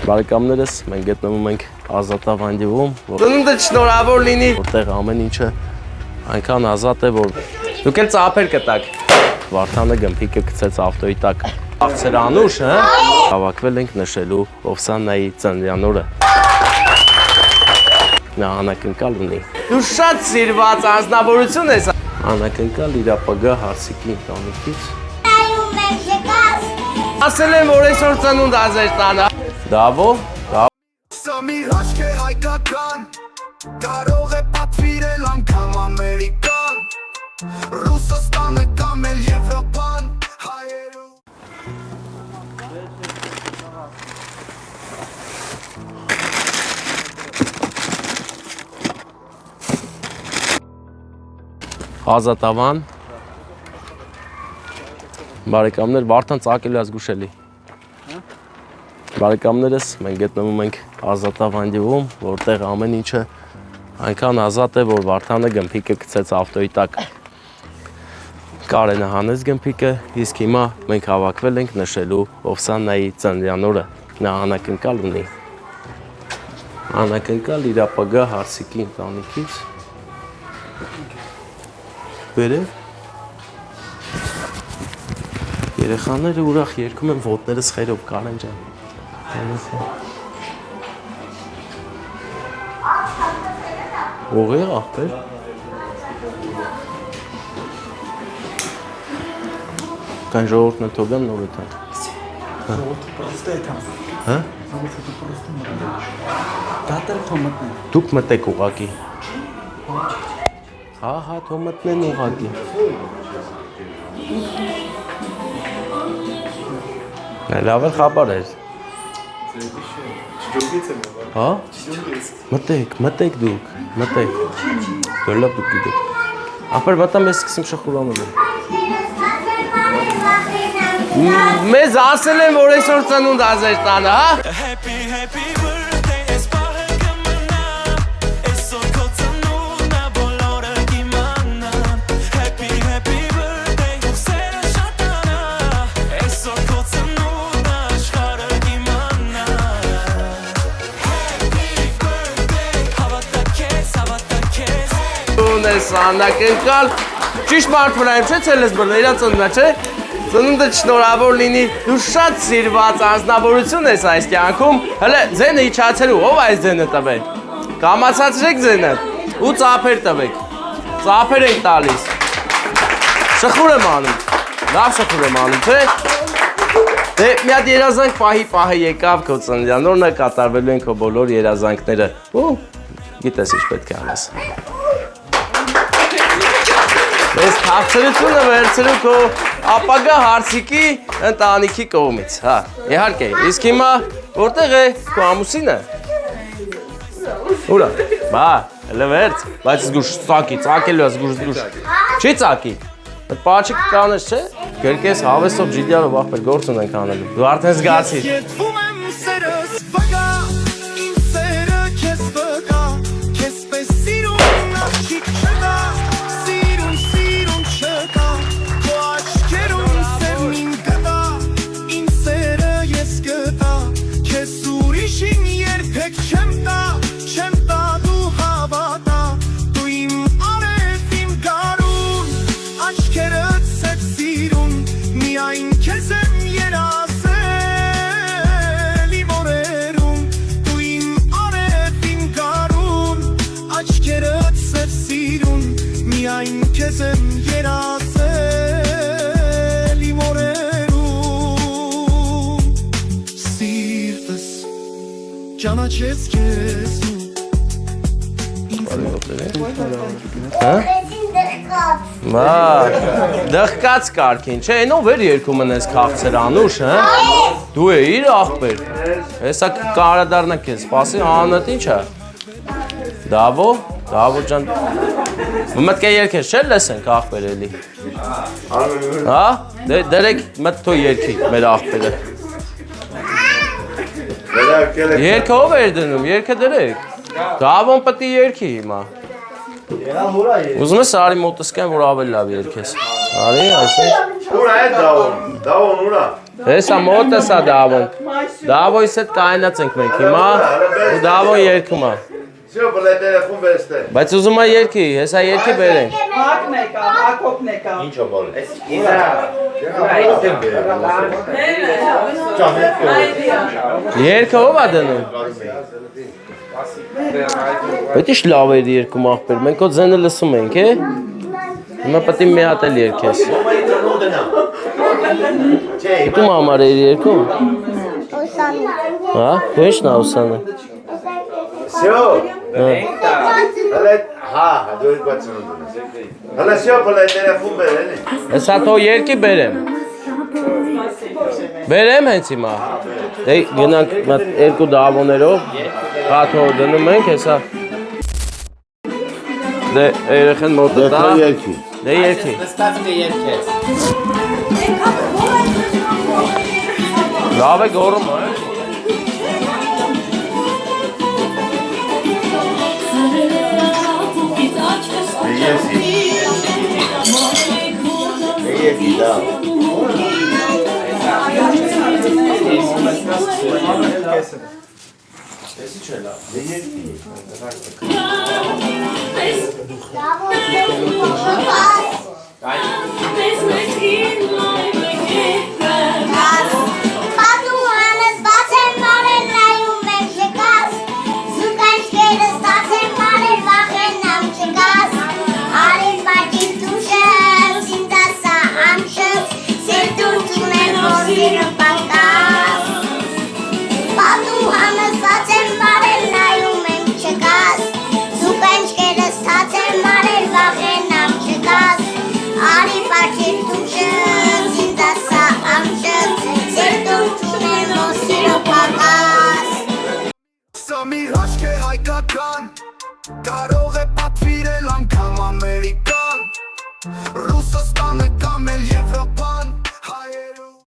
Բարեկամներս, մենք գտնվում ենք Ազատավանդիվում, Ծնունդը շնորհավոր լինի, որտեղ ամեն ինչը այնքան ազատ է, որ դուք էլ ծափեր կտաք։ Վարդանը գմփիկը գցեց ավտոյի տակ։ Աղցեր անուշ, հա? Հավաքվել ենք նշելու Օվսաննայի ծննդյան օրը։ Նա անակնկալ ունի։ Դու շատ սիրված անձնավորություն ես։ Անակնկալ իր ապագա Հարսիկի ընտանիքից։ Ասել եմ, որ այսօր ծնունդ ազեր տանը։ Դավո, Սա մի հաշկ է հայկական, կարող է պատվիրել անգամ ամերիկան, Ռուսաստանը կամ էլ Եվրոպան, հայերու։ Ազատավան։ Բարեկամներ, Վարդան ծակելու ազգուշելի։ Բարեկամներս, մենք գտնվում ենք Ազատավանդիվում, որտեղ ամեն ինչը այնքան ազատ է, որ Վարդանը գմփիկը գցեց ավտոյի տակ։ Կարենը հանեց գմփիկը, իսկ հիմա մենք հավաքվել ենք նշելու Օվսաննայի ծննդյան օրը։ Նա անակնկալ ունի։ Անակնկալ իր ապագա Հարսիկի ընտանիքից։ Վերև։ Երեխաները ուրախ երգում են ոտներս խերով, Կարեն ջան։ Ողեր աղբեր։ Կան ժողորդն է թողեմ նոր է տան։ Ժողորդը պրոստը է տան։ Հա? Ամուսը պրոստը մրդեջ։ Դատեր թոմտնեն։ Դուք մտեք ուղակի։ Հա, թո մտնեն ուղակի։ Լավ էլ խաբար էր։ Հա? Մտեք դուք, մտեք։ Դոլապ դուք գիտեք։ Ապար վատա մեզ սկսեմ շխուրանել։ Մեզ ասել եմ, որ այսօր ծնունդ ազեր տանը, հա? Անակնկալ, ճիշտ մարդ վրա եմ, չէ՞ ցելես բռնել, իրա ծնունդա, չէ՞։ Ծնունդը շնորհավոր լինի, դու շատ սիրված անձնավորություն ես այս կյանքում, հələ ձենը իջացելու, ով այս ձենը տվել։ Կամացացրեք ձենը ու ծափեր տվեք։ Ծափեր ենք տալիս։ Շխուր եմ անում։ Լավ շխուր եմ անում, չէ՞։ Դե մի հատ երազանք պահի եկավ քո ծննդյան օրն է, կատարվելու են քո բոլոր երազանքները։ Ու գիտես ինչ պետք է անես։ Ես թափցրությունը վերցրու քո ապագա Հարսիկի ընտանիքի կողմից, հա, իհարկե, իսկ հիմա որտեղ է քո ամուսինը։ Ուրա, բա, հələ վերց, բայց զգուշ, ծակելու է զգուշ, չի ծակի, այդ պաչիկ կանես, չէ, գրկես հավեսով ժիդյարով աղբեր գործ ունենք անելու, դու արդեն զգացիր։ Ճանաչեց քեզ Մա, դղկած կարգին, չէ, այնով էր երկում են ես քաղցեր անուշ, հա? Դու է իր աղբեր, հեսա կարադարնա կեզ, սպասի, անըտ ինչ է? Դավո ջան, մտք է երկես, չէ լեսենք աղբեր էլի։ Հա, դերեք մտ թո երկի մեր աղբերը։ Երկը ով էր դնում, երկը դրեք։ Դավոն պտի երկի հիմա։ Ուզում ես արի մոտս կեն, որ ավելի լավ երկես։ Արի, այսպես։ Ուրա է դավոն, ուրա։ Հեսա մոտ է սա դավոն։ Դավոյս հետ կայնացենք մենք հիմա ու դավոն երկում է։ Все, բլե տելեֆոն վերստե։ Բայց ուզում է երկի, հեսա երկի բերենք։ Հակն եկավ, Հակոբն եկավ։ Ինչ ո բոլ։ Երկը ով է դնում։ Բայց ինչ լավ էր երկում աղբեր, մենք ոտ զենը լսում ենք, է։ Հիմա պետք է մի հատ էլ երկես։ Դու համար էր երկում։ Հա, ի՞նչն է ուսանը։ Все. Հələ հա, դու եք բացնում։ Հələ все, բլե տելեֆոն բերեն։ Հեսա թո երկի բերեմ։ Բերեմ հենց հիմա։ Դե գնանք երկու դավոներով, հաթո դնում ենք, հեսա։ Դե երեխեն մոտը տա։ երկի։ Դե երկի։ Լավ է գորում, հա։ Երկի դա։ Սամի հաշկե հայկական Կարող է պատվիրել անգամ ամերիկան Ռուսաստանը կամ էլ և